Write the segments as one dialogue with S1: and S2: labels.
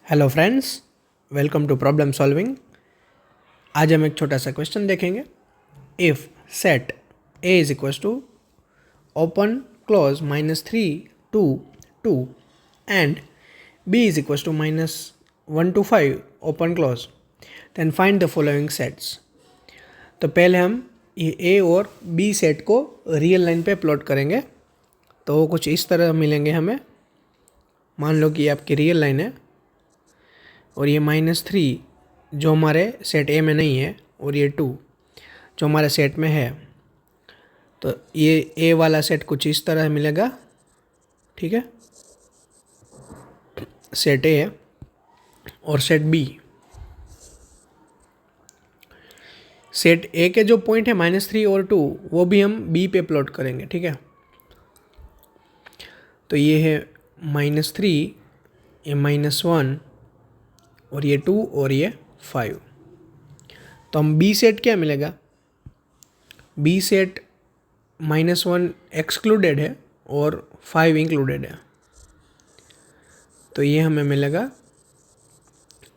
S1: Hello friends, welcome to problem solving. आज हम एक छोटा सा क्वेश्चन देखेंगे। If set A is equals to open close -3 to 2 and B is equals to -1 to 5 open close, then find the following sets. तो पहले हम ये ए और बी सेट को रियल लाइन पे प्लॉट करेंगे। तो वो कुछ इस तरह मिलेंगे हमें। मान लो कि ये आपकी रियल लाइन है और ये -3 जो हमारे सेट ए में नहीं है और ये 2 जो हमारे सेट में है। तो ये ए वाला सेट कुछ इस तरह मिलेगा, ठीक है, सेट ए और सेट बी। सेट ए के जो पॉइंट है -3 और 2 वो भी हम बी पे प्लॉट करेंगे, ठीक है। तो ये है -3, ये -1 और ये 2 और ये 5। तो हम बी सेट क्या मिलेगा, बी सेट -1 एक्सक्लूडेड है और 5 इंक्लूडेड है। तो ये हमें मिलेगा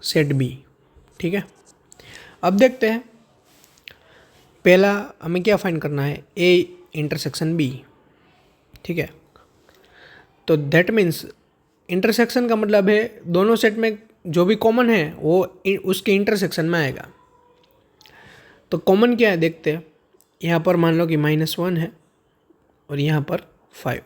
S1: सेट बी, ठीक है। अब देखते हैं, पहला हमें क्या फाइंड करना है, ए इंटरसेक्शन बी, ठीक है। तो दैट मीन्स इंटरसेक्शन का मतलब है दोनों सेट में जो भी कॉमन है वो उसके इंटरसेक्शन में आएगा। तो कॉमन क्या है देखते हैं। यहाँ पर मान लो कि -1 है और यहाँ पर 5।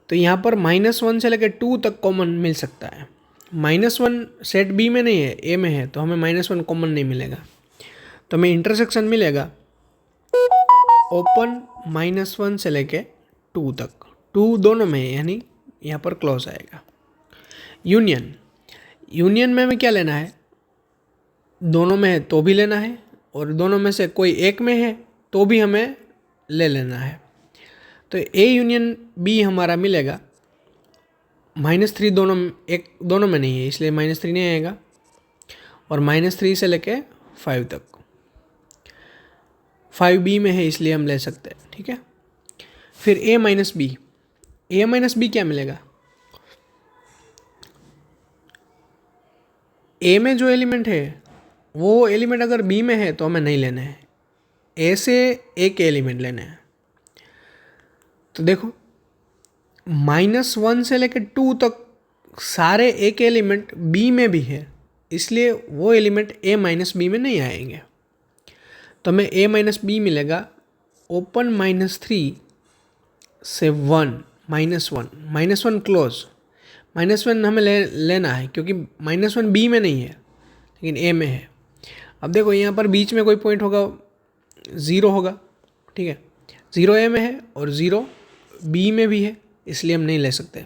S1: तो यहाँ पर -1 से लेकर 2 तक कॉमन मिल सकता है। -1 सेट बी में नहीं है, ए में है, तो हमें -1 कॉमन नहीं मिलेगा। तो हमें इंटरसेक्शन मिलेगा ओपन -1 से लेके 2 तक। 2 दोनों में है, यानी यहाँ पर क्लोज आएगा। यूनियन में हमें क्या लेना है, दोनों में है तो भी लेना है और दोनों में से कोई एक में है तो भी हमें ले लेना है। तो ए यूनियन बी हमारा मिलेगा -3 दोनों में नहीं है, इसलिए -3 नहीं आएगा, और -3 से लेके 5 तक। 5 बी में है इसलिए हम ले सकते हैं, ठीक है। फिर ए माइनस बी क्या मिलेगा, ए में जो एलिमेंट है वो एलिमेंट अगर बी में है तो हमें नहीं लेना है, ए से ए के एलिमेंट लेने हैं। तो देखो -1 से लेकर 2 तक सारे ए के एलिमेंट बी में भी है, इसलिए वो एलिमेंट ए माइनस बी में नहीं आएंगे। तो हमें ए माइनस बी मिलेगा ओपन -3 से 1 -1 क्लोज। -1 हमें लेना है क्योंकि -1 बी में नहीं है लेकिन ए में है। अब देखो यहाँ पर बीच में कोई पॉइंट होगा, 0 होगा, ठीक है। 0 ए में है और 0 बी में भी है, इसलिए हम नहीं ले सकते।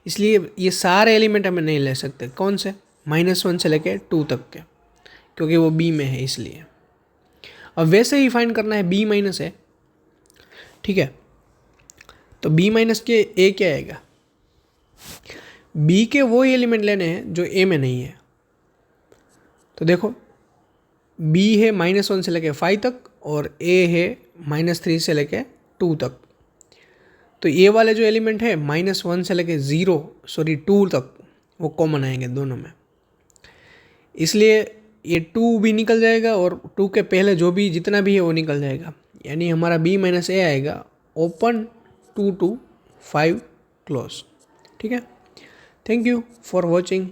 S1: इसलिए ये सारे एलिमेंट हमें नहीं ले सकते। कौन से, -1 से लेके 2 तक के, क्योंकि वो बी में है इसलिए। अब वैसे ही फाइंड करना है बी माइनस ए, ठीक है। तो बी माइनस के ए क्या आएगा, बी के वो एलिमेंट लेने हैं जो ए में नहीं है। तो देखो बी है -1 से लेके 5 तक और ए है -3 से लेके 2 तक। तो ये वाले जो एलिमेंट है -1 से लेके 2 तक वो कॉमन आएंगे दोनों में, इसलिए ये 2 भी निकल जाएगा और 2 के पहले जो भी जितना भी है वो निकल जाएगा, यानी हमारा बी माइनस ए आएगा ओपन 2 to 5 क्लोज, ठीक है। Thank you for watching.